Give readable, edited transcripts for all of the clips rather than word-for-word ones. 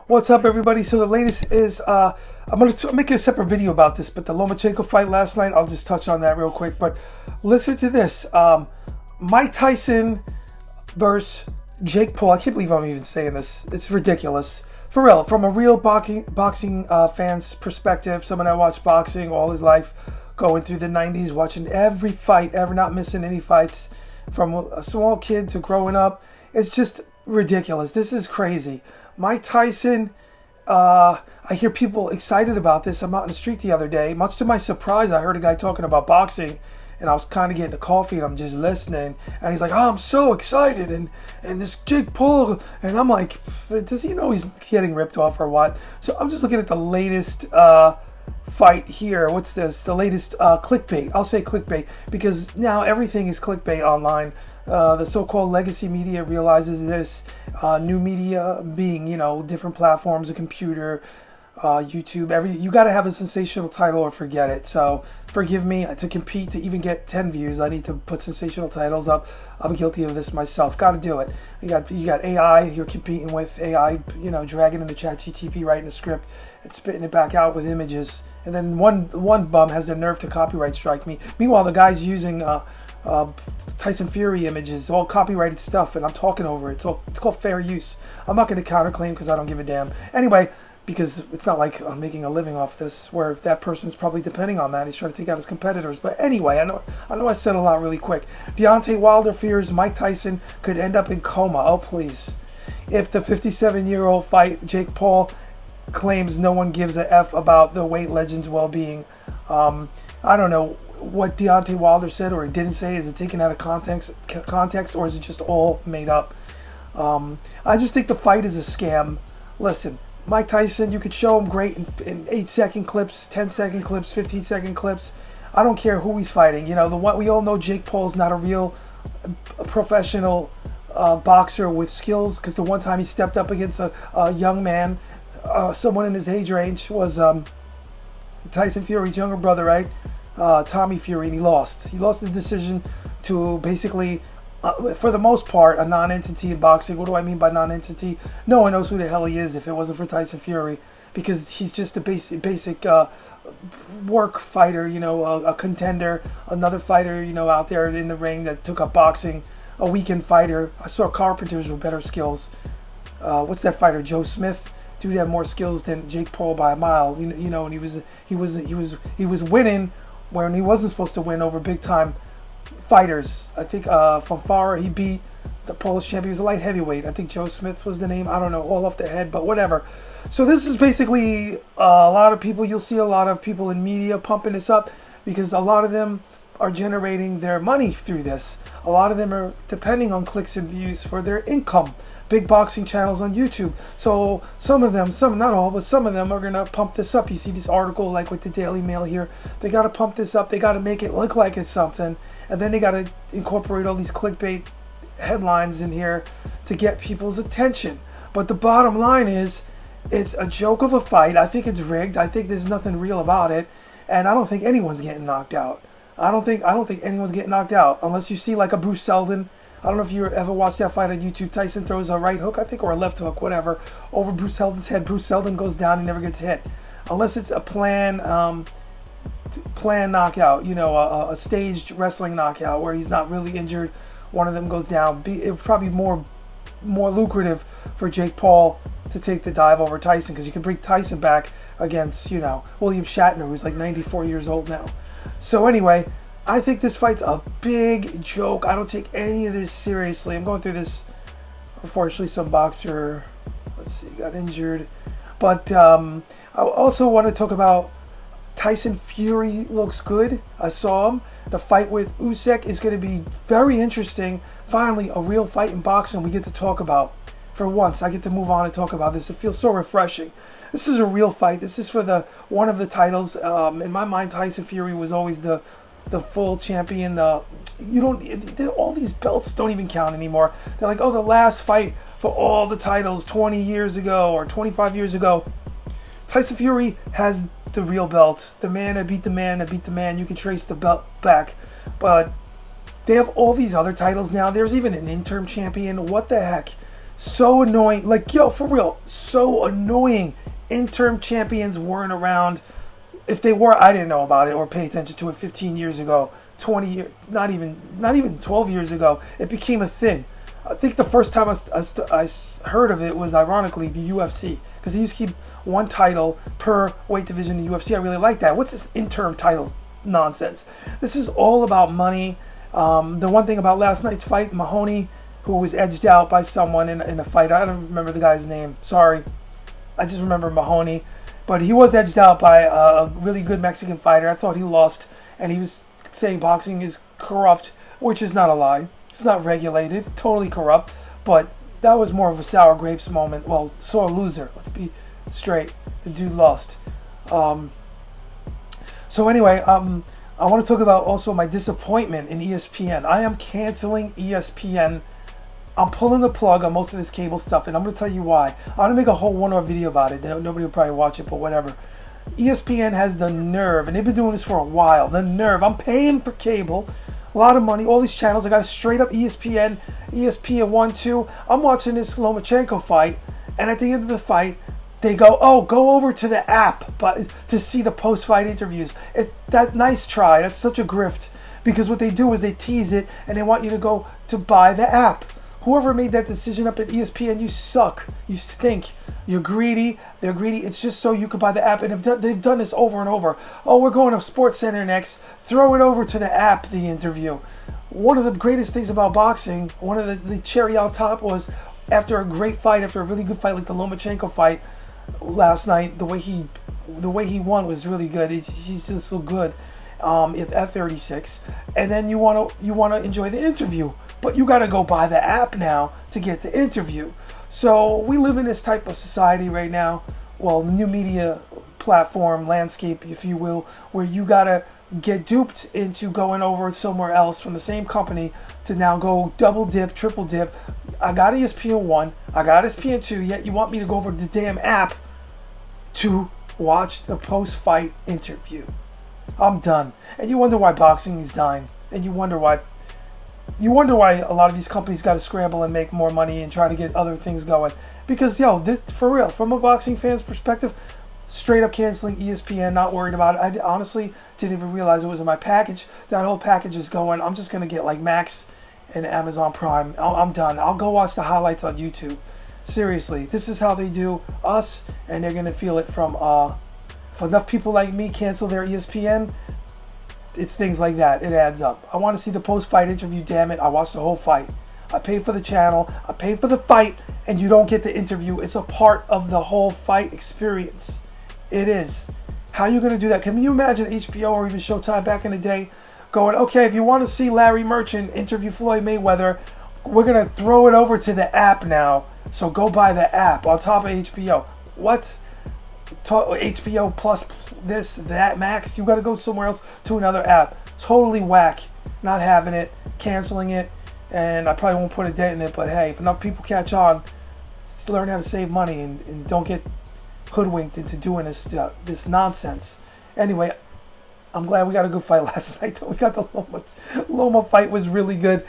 What's up, everybody? So the latest is, I'm going to make a separate video about this, but the Lomachenko fight last night, I'll just touch on that real quick. But listen to this. Mike Tyson versus Jake Paul. I can't believe I'm even saying this. It's ridiculous. For real, from a real boxing fan's perspective, someone that watched boxing all his life, going through the 90s, watching every fight, ever not missing any fights, from a small kid to growing up. It's just ridiculous. This is crazy. Mike Tyson, I hear people excited about this. I'm out in the street the other day. Much to my surprise, I heard a guy talking about boxing, and I was kind of getting a coffee, and I'm just listening. And he's like, "Oh, I'm so excited, and this Jake Paul," and I'm like, does he know he's getting ripped off or what? So I'm just looking at the latest fight here. What's this? The latest clickbait. I'll say clickbait because now everything is clickbait online. The so-called legacy media realizes this. New media being, different platforms, a computer, YouTube. You got to have a sensational title or forget it. So forgive me, to compete, to even get 10 views, I need to put sensational titles up. I'm guilty of this myself. Got to do it. You got AI. You're competing with AI. Dragging into ChatGPT, writing a script and spitting it back out with images. And then one bum has the nerve to copyright strike me. Meanwhile, the guy's using Tyson Fury images, all copyrighted stuff, and I'm talking over it. It's called fair use. I'm not going to counterclaim because I don't give a damn. Anyway, because it's not like I'm making a living off this, where that person's probably depending on that. He's trying to take out his competitors. But anyway, I know I said a lot really quick. Deontay Wilder fears Mike Tyson could end up in coma. Oh, please. If the 57-year-old fight, Jake Paul claims no one gives a F about the weight legend's well-being. I don't know what Deontay Wilder said or he didn't say. Is it taken out of context, or is it just all made up? I just think the fight is a scam. Listen, Mike Tyson, you could show him great in 8-second clips, 10-second clips, 15-second clips. I don't care who he's fighting. We all know Jake Paul's not a real professional boxer with skills, because the one time he stepped up against a young man, someone in his age range, was Tyson Fury's younger brother, right? Tommy Fury, and he lost. He lost the decision to basically, for the most part, a non-entity in boxing. What do I mean by non-entity? No one knows who the hell he is if it wasn't for Tyson Fury, because he's just a basic work fighter, a contender, another fighter, out there in the ring that took up boxing, a weekend fighter. I saw carpenters with better skills. What's that fighter, Joe Smith? Dude had more skills than Jake Paul by a mile. And he was winning when he wasn't supposed to win over big time fighters. I think from far he beat the Polish champion. He was a light heavyweight. I think Joe Smith was the name. I don't know, all off the head, but whatever. So this is basically a lot of people. You'll see a lot of people in media pumping this up because a lot of them are generating their money through this. A lot of them are depending on clicks and views for their income. Big boxing channels on YouTube. So some of them, not all, but some of them are going to pump this up. You see this article like with the Daily Mail here. They got to pump this up. They got to make it look like it's something. And then they got to incorporate all these clickbait headlines in here to get people's attention. But the bottom line is, it's a joke of a fight. I think it's rigged. I think there's nothing real about it. And I don't think anyone's getting knocked out. I don't think anyone's getting knocked out unless you see like a Bruce Seldon. I don't know if you ever watched that fight on YouTube. Tyson throws a right hook, I think, or a left hook, whatever, over Bruce Seldon's head. Bruce Seldon goes down, he never gets hit, unless it's a planned knockout. A staged wrestling knockout where he's not really injured. One of them goes down. It's probably more lucrative for Jake Paul to take the dive over Tyson, because you can bring Tyson back against William Shatner, who's like 94 years old now. So anyway, I think this fight's a big joke. I don't take any of this seriously. I'm going through this. Unfortunately, some boxer, got injured. But I also want to talk about Tyson Fury. Looks good. I saw him. The fight with Usyk is going to be very interesting. Finally, a real fight in boxing we get to talk about. For once, I get to move on and talk about this. It feels so refreshing. This is a real fight. This is for one of the titles. In my mind, Tyson Fury was always the full champion. All these belts don't even count anymore. They're like, the last fight for all the titles 20 years ago or 25 years ago. Tyson Fury has the real belt. The man that beat the man that beat the man. You can trace the belt back. But they have all these other titles now. There's even an interim champion. What the heck? So annoying. Like, yo, for real, so annoying. Interim champions weren't around. If they were, I didn't know about it or pay attention to it 15 years ago, 20 years, not even 12 years ago. It became a thing. I think the first time I heard of it was, ironically, the UFC, because they used to keep one title per weight division in the UFC. I really like that. What's this interim title nonsense? This is all about money. The one thing about last night's fight, Mahoney, who was edged out by someone in a fight. I don't remember the guy's name. Sorry. I just remember Mahoney. But he was edged out by a really good Mexican fighter. I thought he lost, and he was saying boxing is corrupt, which is not a lie. It's not regulated, totally corrupt. But that was more of a sour grapes moment. Well, sore loser. Let's be straight. The dude lost. So anyway, I want to talk about also my disappointment in ESPN. I am canceling ESPN. I'm pulling the plug on most of this cable stuff, and I'm going to tell you why. I'm going to make a whole one-hour video about it. Nobody will probably watch it, but whatever. ESPN has the nerve, and they've been doing this for a while. The nerve. I'm paying for cable, a lot of money, all these channels. I got a straight-up ESPN, ESPN 1, 2. I'm watching this Lomachenko fight, and at the end of the fight, they go, oh, go over to the app but to see the post-fight interviews. It's that nice try. That's such a grift, because what they do is they tease it, and they want you to go to buy the app. Whoever made that decision up at ESPN, you suck. You stink. You're greedy. They're greedy. It's just so you could buy the app. And they've done this over and over. Oh, we're going to SportsCenter next. Throw it over to the app, the interview. One of the greatest things about boxing, one of the cherry on top was after a great fight, after a really good fight like the Lomachenko fight last night, the way he won was really good. He's just so good at 36. And then you want to enjoy the interview. But you got to go buy the app now to get the interview. So we live in this type of society right now. Well, new media platform landscape, if you will, where you got to get duped into going over somewhere else from the same company to now go double dip, triple dip. I got ESPN 1, I got ESPN 2, yet you want me to go over the damn app to watch the post-fight interview. I'm done. And you wonder why boxing is dying. And you wonder why a lot of these companies got to scramble and make more money and try to get other things going. Because, yo, this, for real, from a boxing fan's perspective, straight up canceling ESPN, not worried about it. I honestly didn't even realize it was in my package. That whole package is going. I'm just going to get like Max and Amazon Prime. I'm done. I'll go watch the highlights on YouTube. Seriously, this is how they do us, and they're going to feel it from, if enough people like me cancel their ESPN, it's things like that. It adds up. I want to see the post-fight interview, damn it. I watched the whole fight. I paid for the channel. I paid for the fight, and you don't get the interview. It's a part of the whole fight experience. It is. How are you going to do that? Can you imagine HBO or even Showtime back in the day going, okay, if you want to see Larry Merchant interview Floyd Mayweather, we're going to throw it over to the app now. So go buy the app on top of HBO. What? HBO plus this, that, Max, you got to go somewhere else to another app. Totally whack. Not having it, canceling it, and I probably won't put a dent in it, but hey, if enough people catch on, just learn how to save money and don't get hoodwinked into doing this nonsense. Anyway, I'm glad we got a good fight last night. We got the Loma fight was really good.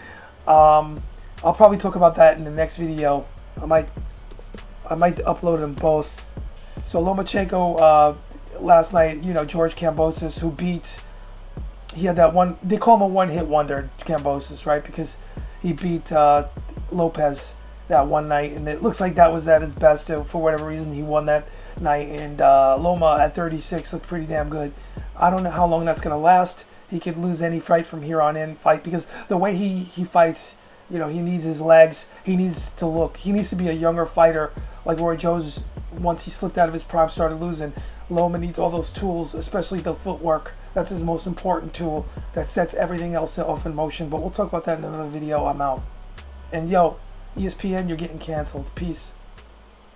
I'll probably talk about that in the next video. I might upload them both. So Lomachenko last night, George Kambosos, who he had that one, they call him a one-hit wonder, Kambosos, right? Because he beat Lopez that one night, and it looks like that was at his best. For whatever reason, he won that night, and Loma at 36 looked pretty damn good. I don't know how long that's going to last. He could lose any fight from here on in, because the way he fights, he needs his legs. He needs to be a younger fighter, like Roy Jones. Once he slipped out of his prime, started losing. Loma needs all those tools, especially the footwork. That's his most important tool that sets everything else off in motion. But we'll talk about that in another video. I'm out. And yo, ESPN, you're getting canceled. Peace.